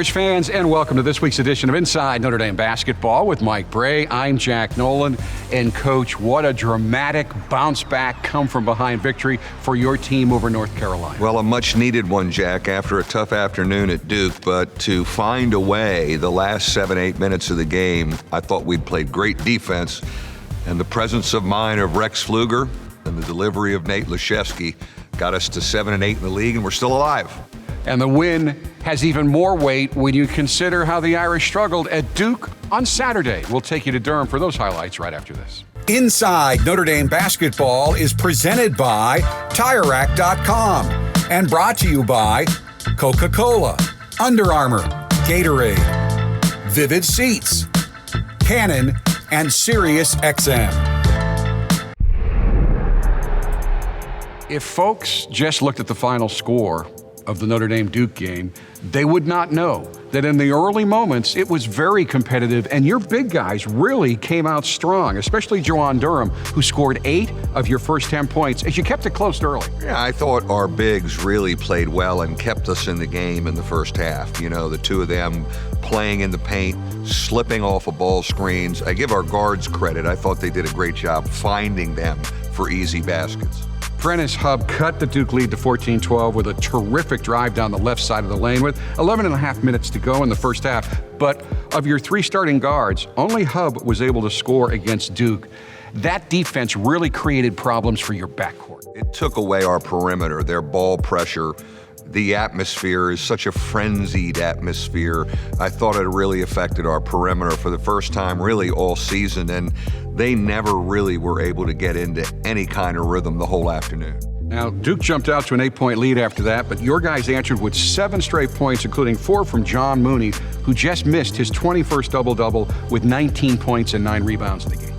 Irish fans, and welcome to this week's edition of Inside Notre Dame Basketball with Mike Bray. I'm Jack Nolan, and Coach, what a dramatic bounce-back, come-from-behind victory for your team over North Carolina. Well, a much-needed one, Jack, after a tough afternoon at Duke, but to find a way the last 7-8 minutes of the game, I thought we'd played great defense, and the presence of mind of Rex Pfluger and the delivery of Nate Laszewski got us to 7-8 in the league, and we're still alive. And the win has even more weight when you consider how the Irish struggled at Duke on Saturday. We'll take you to Durham for those highlights right after this. Inside Notre Dame Basketball is presented by TireRack.com and brought to you by Coca-Cola, Under Armour, Gatorade, Vivid Seats, Canon, and SiriusXM. If folks just looked at the final score of the Notre Dame-Duke game, they would not know that in the early moments it was very competitive, and your big guys really came out strong, especially Juwan Durham, who scored 8 of your first 10 points as you kept it close early. Yeah, I thought our bigs really played well and kept us in the game in the first half. You know, the two of them playing in the paint, slipping off of ball screens. I give our guards credit. I thought they did a great job finding them for easy baskets. Prentice Hub cut the Duke lead to 14-12 with a terrific drive down the left side of the lane with 11 and a half minutes to go in the first half. But of your 3 starting guards, only Hub was able to score against Duke. That defense really created problems for your backcourt. It took away our perimeter, their ball pressure. The atmosphere is such a frenzied atmosphere. I thought it really affected our perimeter for the first time really all season, and they never really were able to get into any kind of rhythm the whole afternoon. Now, Duke jumped out to an 8-point lead after that, but your guys answered with 7 straight points, including 4 from John Mooney, who just missed his 21st double-double with 19 points and 9 rebounds in the game.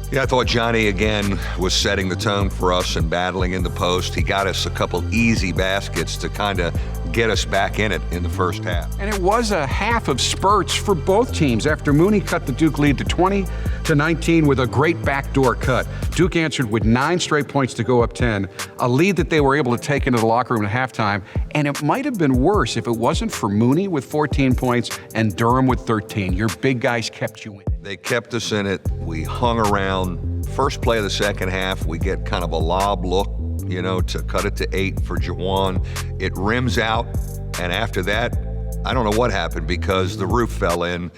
Yeah, I thought Johnny, again, was setting the tone for us and battling in the post. He got us a couple easy baskets to kind of get us back in it in the first half. And it was a half of spurts for both teams after Mooney cut the Duke lead to 20-19 with a great backdoor cut. Duke answered with 9 straight points to go up 10, a lead that they were able to take into the locker room at halftime. And it might have been worse if it wasn't for Mooney with 14 points and Durham with 13. Your big guys kept you in it. They kept us in it. We hung around. First play of the second half, we get kind of a lob look, you know, to cut it to 8 for Juwan. It rims out, and after that, I don't know what happened because the roof fell in.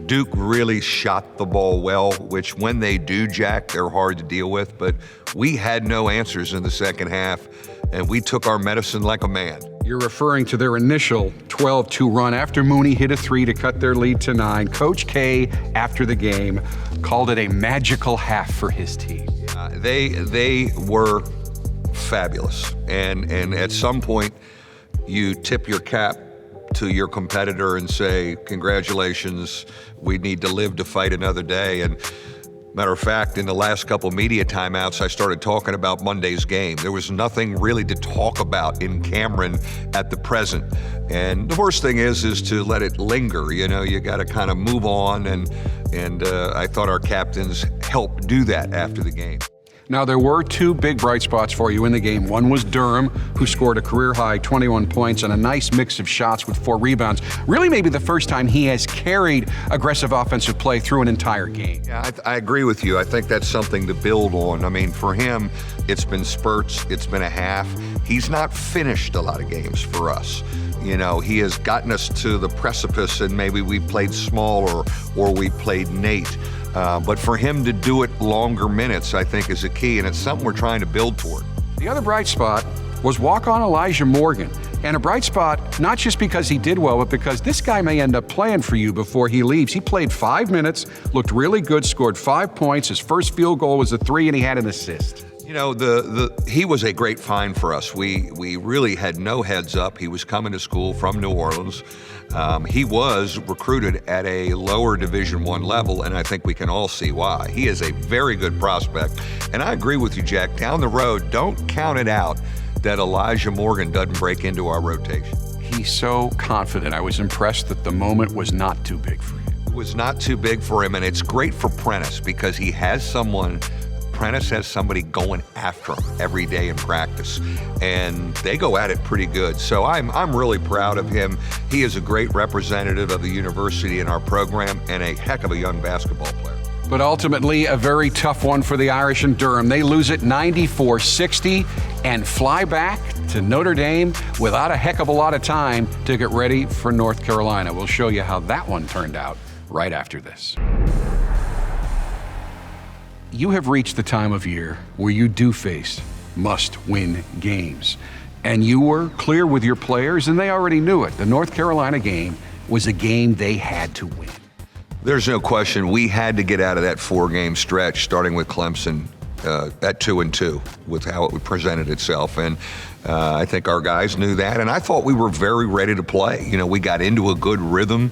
Duke really shot the ball well, which when they do, Jack, they're hard to deal with, but we had no answers in the second half, and we took our medicine like a man. You're referring to their initial 12-2 run after Mooney hit a 3 to cut their lead to 9. Coach K, after the game, called it a magical half for his team. They were fabulous, and at some point, you tip your cap to your competitor and say, congratulations, we need to live to fight another day. And matter of fact, in the last couple media timeouts, I started talking about Monday's game. There was nothing really to talk about in Cameron at the present. And the worst thing is to let it linger. You know, you got to kind of move on. And I thought our captains helped do that after the game. Now, there were 2 big bright spots for you in the game. One was Durham, who scored a career-high 21 points and a nice mix of shots with 4 rebounds. Really maybe the first time he has carried aggressive offensive play through an entire game. Yeah, I agree with you. I think that's something to build on. I mean, for him, it's been spurts. It's been a half. He's not finished a lot of games for us. You know, he has gotten us to the precipice, and maybe we played small or we played Nate. But for him to do it longer minutes, I think, is a key, and it's something we're trying to build toward. The other bright spot was walk-on Elijah Morgan. And a bright spot, not just because he did well, but because this guy may end up playing for you before he leaves. He played 5 minutes, looked really good, scored 5 points. His first field goal was a 3, and he had an assist. You know, he was a great find for us. We really had no heads up. He was coming to school from New Orleans. He was recruited at a lower Division I level, and I think we can all see why. He is a very good prospect. And I agree with you, Jack. Down the road, don't count it out that Elijah Morgan doesn't break into our rotation. He's so confident. I was impressed that the moment was not too big for him. It was not too big for him, and it's great for Prentice because he has someone Prentice has somebody going after him every day in practice, and they go at it pretty good. So I'm really proud of him. He is a great representative of the university in our program and a heck of a young basketball player. But ultimately, a very tough one for the Irish in Durham. They lose it 94-60 and fly back to Notre Dame without a heck of a lot of time to get ready for North Carolina. We'll show you how that one turned out right after this. You have reached the time of year where you do face must-win games. And you were clear with your players, and they already knew it. The North Carolina game was a game they had to win. There's no question we had to get out of that 4-game stretch, starting with Clemson at 2-2, with how it presented itself. And I think our guys knew that, and I thought we were very ready to play. You know, we got into a good rhythm.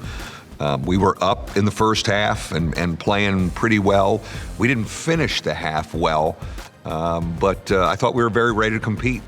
We were up in the first half and playing pretty well. We didn't finish the half well, but I thought we were very ready to compete.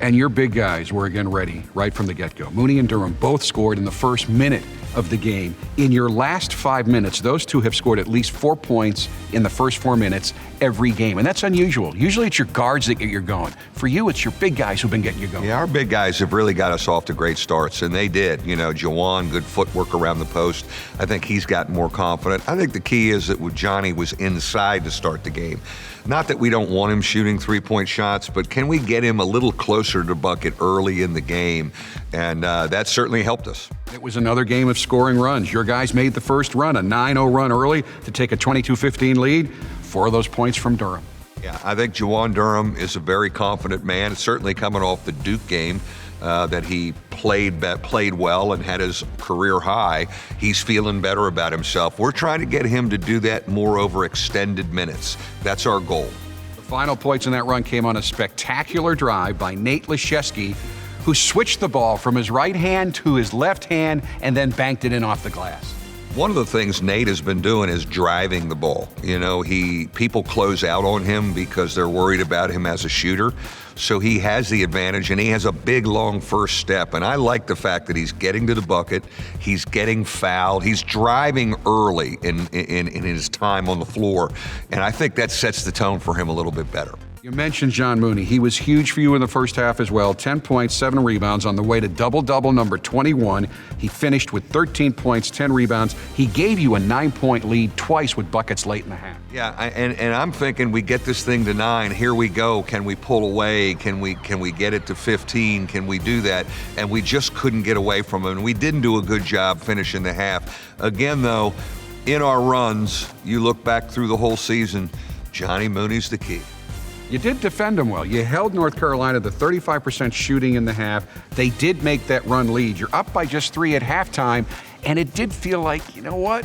And your big guys were again ready right from the get-go. Mooney and Durham both scored in the first minute of the game. In your last 5 minutes, those two have scored at least 4 points in the first 4 minutes every game. And that's unusual. Usually it's your guards that get you going. For you, it's your big guys who've been getting you going. Yeah, our big guys have really got us off to great starts, and they did. You know, Jawan, good footwork around the post. I think he's gotten more confident. I think the key is that Johnny was inside to start the game. Not that we don't want him shooting three-point shots, but can we get him a little closer to the bucket early in the game? And that certainly helped us. It was another game of scoring runs. Your guys made the first run, a 9-0 run early to take a 22-15 lead. 4 of those points from Durham. Yeah, I think Jawan Durham is a very confident man. It's certainly coming off the Duke game that he played well and had his career high. He's feeling better about himself. We're trying to get him to do that more over extended minutes. That's our goal. The final points in that run came on a spectacular drive by Nate Leshesky, who switched the ball from his right hand to his left hand and then banked it in off the glass. One of the things Nate has been doing is driving the ball. You know, people close out on him because they're worried about him as a shooter. So he has the advantage, and he has a big, long first step. And I like the fact that he's getting to the bucket, he's getting fouled, he's driving early in his time on the floor. And I think that sets the tone for him a little bit better. You mentioned John Mooney. He was huge for you in the first half as well. 10 points, 7 rebounds on the way to double-double number 21. He finished with 13 points, 10 rebounds. He gave you a 9-point lead twice with buckets late in the half. Yeah, and I'm thinking we get this thing to 9. Here we go. Can we pull away? Can we get it to 15? Can we do that? And we just couldn't get away from him. And we didn't do a good job finishing the half. Again, though, in our runs, you look back through the whole season, Johnny Mooney's the key. You did defend them well. You held North Carolina to 35% shooting in the half. They did make that run lead. You're up by just 3 at halftime, and it did feel like, you know what?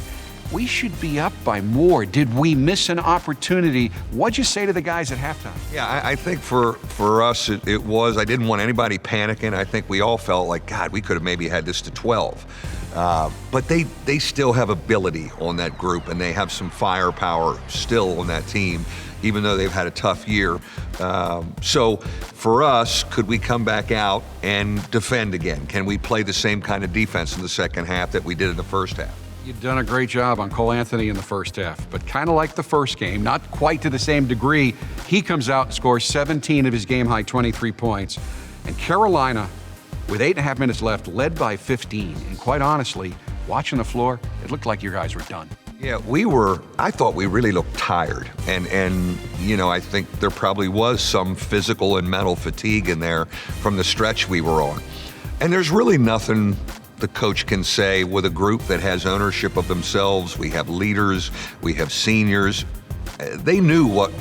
We should be up by more. Did we miss an opportunity? What'd you say to the guys at halftime? Yeah, I think for us it was, I didn't want anybody panicking. I think we all felt like, God, we could have maybe had this to 12. But they still have ability on that group, and they have some firepower still on that team, even though they've had a tough year. So for us, could we come back out and defend again? Can we play the same kind of defense in the second half that we did in the first half? You've done a great job on Cole Anthony in the first half, but kind of like the first game, not quite to the same degree. He comes out and scores 17 of his game-high 23 points. And Carolina, with 8.5 minutes left, led by 15. And quite honestly, watching the floor, it looked like your guys were done. Yeah, I thought we really looked tired. And you know, I think there probably was some physical and mental fatigue in there from the stretch we were on. And there's really nothing the coach can say with a group that has ownership of themselves. We have leaders, we have seniors. They knew what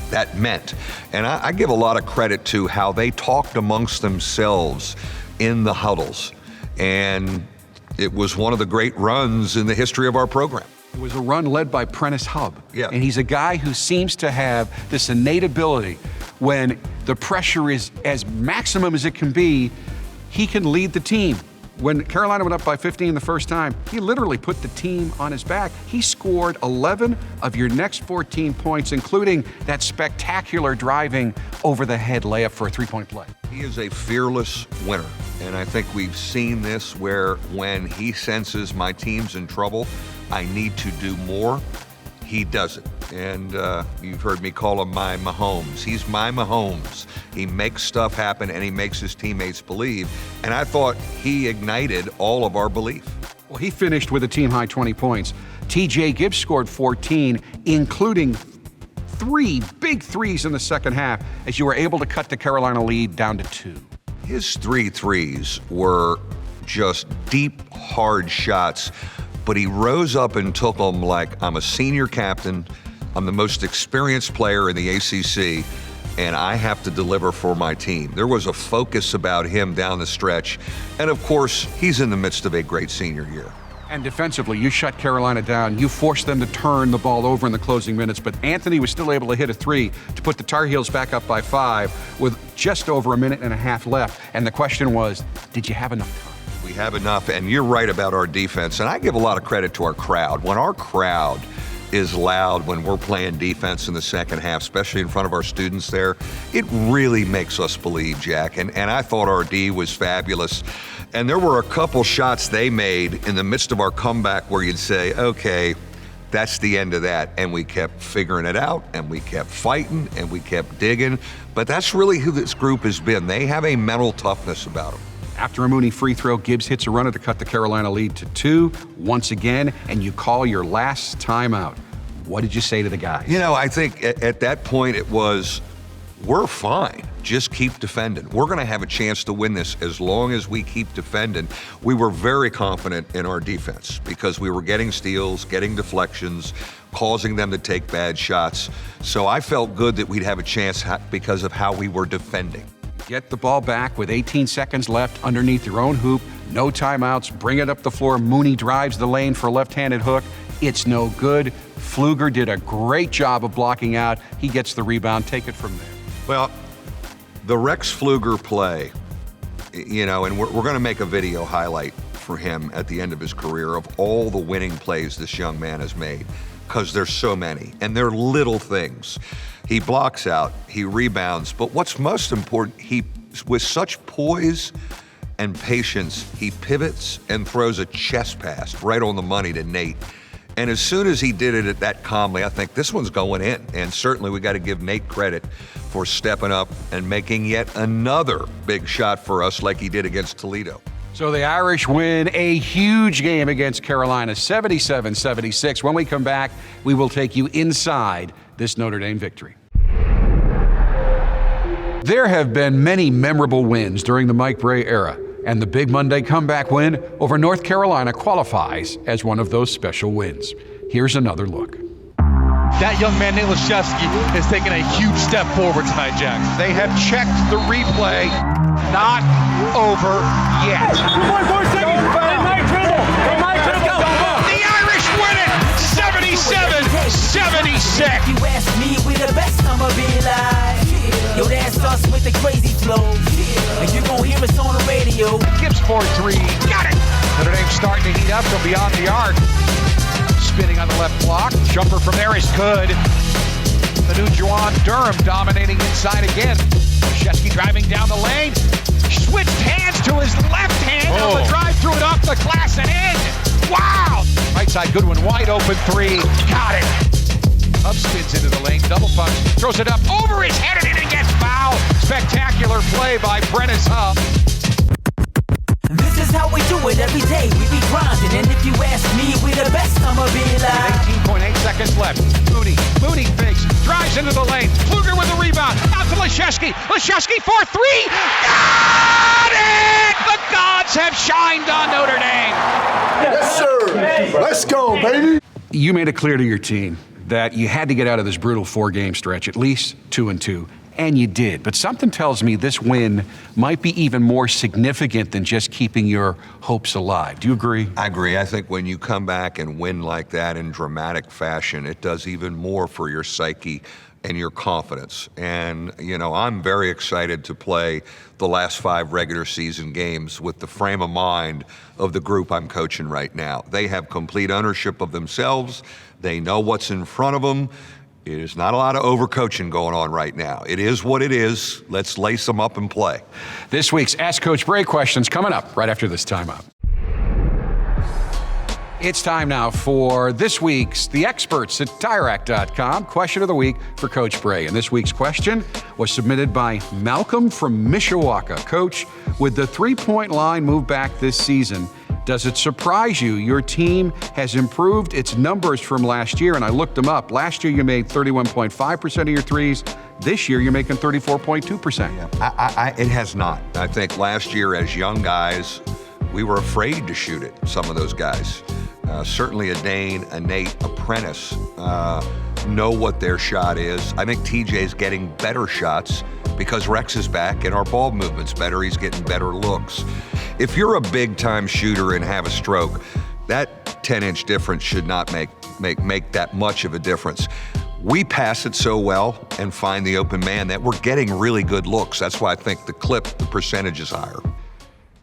that meant. And I give a lot of credit to how they talked amongst themselves in the huddles. And it was one of the great runs in the history of our program. It was a run led by Prentice Hub. Yeah. And he's a guy who seems to have this innate ability when the pressure is as maximum as it can be, he can lead the team. When Carolina went up by 15 the first time, he literally put the team on his back. He scored 11 of your next 14 points, including that spectacular driving over the head layup for a 3-point play. He is a fearless winner. And I think we've seen this where when he senses my team's in trouble, I need to do more. he does it. And you've heard me call him my Mahomes. He's my Mahomes. He makes stuff happen, and he makes his teammates believe. And I thought he ignited all of our belief. Well, he finished with a team-high 20 points. T.J. Gibbs scored 14, including 3 big threes in the second half, as you were able to cut the Carolina lead down to 2. His 3 threes were just deep, hard shots, but he rose up and took them like, I'm a senior captain, I'm the most experienced player in the ACC, and I have to deliver for my team. There was a focus about him down the stretch, and of course, he's in the midst of a great senior year. And defensively, you shut Carolina down. You forced them to turn the ball over in the closing minutes, but Anthony was still able to hit a 3 to put the Tar Heels back up by 5 with just over a minute and a half left. And the question was, did you have enough time? We have enough, and you're right about our defense. And I give a lot of credit to our crowd. When our crowd is loud when we're playing defense in the second half, especially in front of our students there, it really makes us believe, Jack. And I thought our D was fabulous. And there were a couple shots they made in the midst of our comeback where you'd say, okay, that's the end of that. And we kept figuring it out, and we kept fighting, and we kept digging. But that's really who this group has been. They have a mental toughness about them. After a Mooney free throw, Gibbs hits a runner to cut the Carolina lead to 2 once again, and you call your last timeout. What did you say to the guys? You know, I think at that point it was, we're fine. Just keep defending. We're going to have a chance to win this as long as we keep defending. We were very confident in our defense because we were getting steals, getting deflections, causing them to take bad shots. So I felt good that we'd have a chance because of how we were defending. Get the ball back with 18 seconds left underneath your own hoop. No timeouts. Bring it up the floor. Mooney drives the lane for a left-handed hook. It's no good. Pfluger did a great job of blocking out. He gets the rebound. Take it from there. Well, the Rex Pfluger play, you know, and we're going to make a video highlight for him at the end of his career of all the winning plays this young man has made, because there's so many, and they're little things. He blocks out, he rebounds, but what's most important, he, with such poise and patience, he pivots and throws a chest pass right on the money to Nate. And as soon as he did it that calmly, I think this one's going in. And certainly we got to give Nate credit for stepping up and making yet another big shot for us like he did against Toledo. So the Irish win a huge game against Carolina, 77-76. When we come back, we will take you inside this Notre Dame victory. There have been many memorable wins during the Mike Brey era, and the Big Monday comeback win over North Carolina qualifies as one of those special wins. Here's another look. That young man, Nate Laszewski, has taken a huge step forward tonight, Jack. They have checked the replay. Not over yet. 2.4 seconds. They might dribble. The Irish win it. 77-76. You ask me, we the best I'ma be alive. Yo, that's us with the crazy flow. And you gon' hear us on the radio. Gibbs for 3. Got it. Notre Dame starting to heat up from beyond the arc. Spinning on the left block. Jumper from there is good. The new Juwan Durham dominating inside again. Laszewski driving down the lane. Switched hands to his left hand on the drive, threw it off the glass and in. Wow! Right side, Goodwin, wide open 3. Got it. Up spins into the lane, double punch, throws it up over his head and it gets fouled. Spectacular play by Prentice Huff. This is how we do it every day. We be grinding, and if you ask me, we the best I'ma be alive. 18.8 seconds left. Mooney fakes, drives into the lane. Pfluger with the rebound. Out to Laszewski. Laszewski for 3. Got it! The gods have shined on Notre Dame. Yes, sir. Let's go, baby. You made it clear to your team that you had to get out of this brutal 4-game stretch, at least 2-2, and you did. But something tells me this win might be even more significant than just keeping your hopes alive. Do you agree? I agree. I think when you come back and win like that in dramatic fashion, it does even more for your psyche and your confidence. And, you know, I'm very excited to play the last 5 regular season games with the frame of mind of the group I'm coaching right now. They have complete ownership of themselves. They know what's in front of them. It is not a lot of overcoaching going on right now. It is what it is. Let's lace them up and play. This week's Ask Coach Brey questions coming up right after this timeout. It's time now for this week's The Experts at TireRack.com question of the week for Coach Bray. And this week's question was submitted by Malcolm from Mishawaka. Coach, with the three-point line moved back this season, does it surprise you your team has improved its numbers from last year? And I looked them up. Last year you made 31.5% of your threes. This year you're making 34.2%. Yeah, it has not. I think last year as young guys, we were afraid to shoot it, some of those guys. Certainly a Nate apprentice know what their shot is. I think TJ's getting better shots because Rex is back and our ball movement's better. He's getting better looks. If you're a big-time shooter and have a stroke, that 10-inch difference should not make that much of a difference. We pass it so well and find the open man that we're getting really good looks. That's why I think the percentage is higher.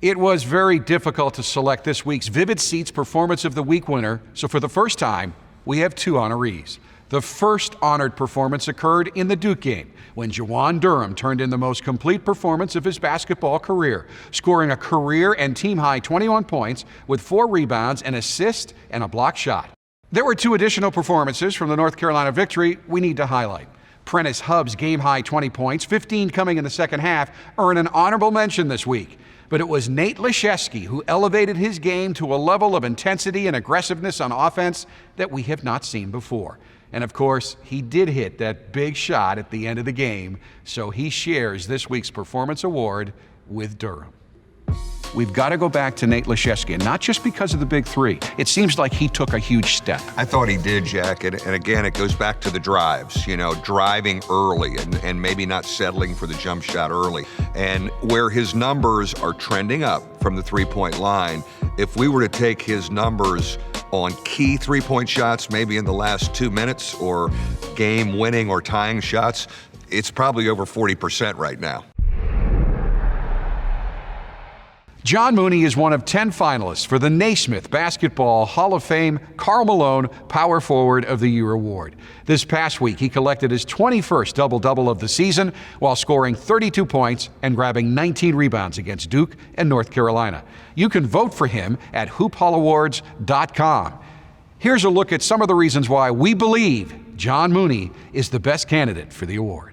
It was very difficult to select this week's Vivid Seats Performance of the Week winner, so for the first time, we have two honorees. The first honored performance occurred in the Duke game when Juwan Durham turned in the most complete performance of his basketball career, scoring a career and team-high 21 points with 4 rebounds, an assist, and a block shot. There were 2 additional performances from the North Carolina victory we need to highlight. Prentice Hubb's game-high 20 points, 15 coming in the second half, earn an honorable mention this week. But it was Nate Laszewski who elevated his game to a level of intensity and aggressiveness on offense that we have not seen before. And of course, he did hit that big shot at the end of the game, so he shares this week's Performance Award with Durham. We've got to go back to Nate Laszewski, and not just because of the big three. It seems like he took a huge step. I thought he did, Jack, and again, it goes back to the drives, driving early and maybe not settling for the jump shot early. And where his numbers are trending up from the three-point line, if we were to take his numbers on key three-point shots, maybe in the last 2 minutes, or game-winning or tying shots, it's probably over 40% right now. John Mooney is one of 10 finalists for the Naismith Basketball Hall of Fame Karl Malone Power Forward of the Year Award. This past week, he collected his 21st double-double of the season while scoring 32 points and grabbing 19 rebounds against Duke and North Carolina. You can vote for him at hoophallawards.com. Here's a look at some of the reasons why we believe John Mooney is the best candidate for the award.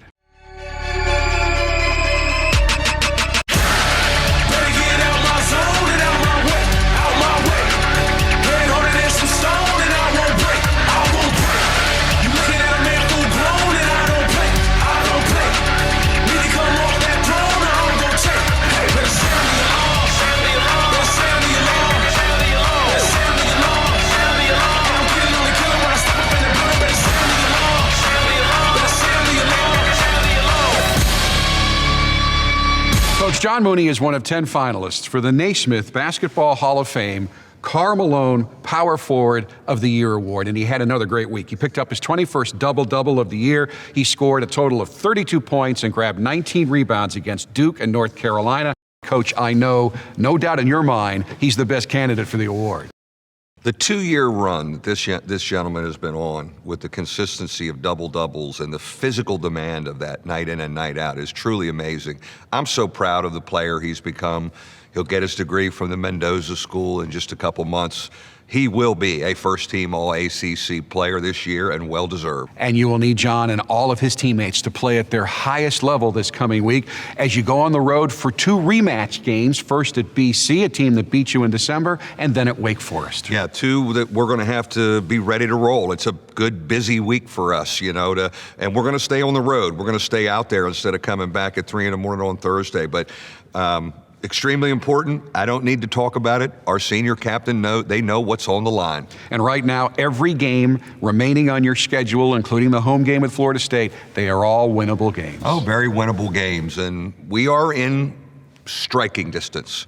John Mooney is one of 10 finalists for the Naismith Basketball Hall of Fame Karl Malone Power Forward of the Year Award, and he had another great week. He picked up his 21st double-double of the year. He scored a total of 32 points and grabbed 19 rebounds against Duke and North Carolina. Coach, I know, no doubt in your mind, he's the best candidate for the award. The 2-year run this gentleman has been on with the consistency of double-doubles and the physical demand of that night in and night out is truly amazing. I'm so proud of the player he's become. He'll get his degree from the Mendoza School in just a couple months. He will be a first-team All-ACC player this year, and well-deserved. And you will need John and all of his teammates to play at their highest level this coming week as you go on the road for 2 rematch games, first at BC, a team that beat you in December, and then at Wake Forest. Yeah, 2 that we're going to have to be ready to roll. It's a good, busy week for us, and we're going to stay on the road. We're going to stay out there instead of coming back at 3 in the morning on Thursday. But extremely important. I don't need to talk about it. Our senior captain, they know what's on the line. And right now, every game remaining on your schedule, including the home game at Florida State, they are all winnable games. Oh, very winnable games. And we are in striking distance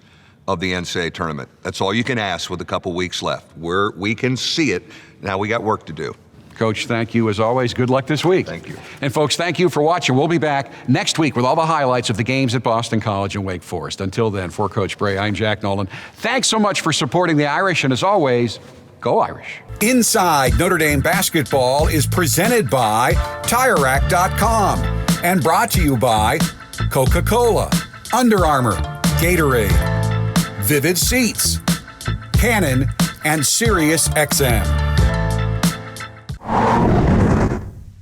of the NCAA tournament. That's all you can ask with a couple weeks left. We can see it. Now we got work to do. Coach, thank you as always. Good luck this week. Thank you. And folks, thank you for watching. We'll be back next week with all the highlights of the games at Boston College and Wake Forest. Until then, for Coach Bray, I'm Jack Nolan. Thanks so much for supporting the Irish, and as always, go Irish. Inside Notre Dame Basketball is presented by TireRack.com and brought to you by Coca-Cola, Under Armour, Gatorade, Vivid Seats, Canon, and SiriusXM.